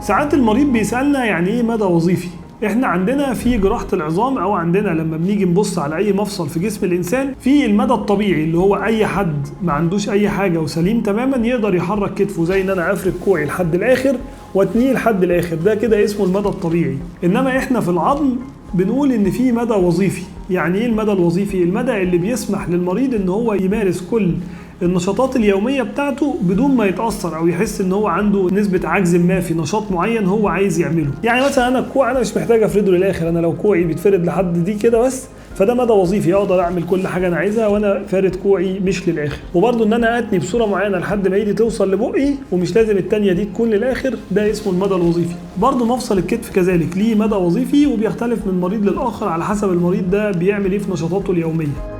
ساعات المريض بيسألنا يعني ايه مدى وظيفي؟ احنا عندنا في جراحة العظام او عندنا لما بنيجي نبص على اي مفصل في جسم الانسان في المدى الطبيعي اللي هو اي حد ما عندوش اي حاجة وسليم تماما يقدر يحرك كتفه، زي ان انا افرد كوعي لحد الاخر واتنيه لحد الاخر، ده كده اسمه المدى الطبيعي. انما احنا في العظم بنقول ان في مدى وظيفي. يعني ايه المدى الوظيفي؟ المدى اللي بيسمح للمريض ان هو يمارس كل النشاطات اليومية بتاعته بدون ما يتأثر أو يحس إن هو عنده نسبة عجز ما في نشاط معين هو عايز يعمله. يعني مثلا أنا الكوع أنا مش محتاج أفرده للآخر، أنا لو كوعي بيتفرد لحد دي كده بس فده مدى وظيفي، أقدر أعمل كل حاجة أنا عايزها وأنا فارد كوعي مش للآخر. وبرضه إن أنا أتني بصورة معينة لحد ما إيدي توصل لبقي ومش لازم التانية دي تكون للآخر، ده اسمه المدى الوظيفي. برضه مفصل الكتف كذلك ليه مدى وظيفي وبيختلف من مريض للآخر على حسب المريض ده بيعمل إيه في نشاطاته اليومية.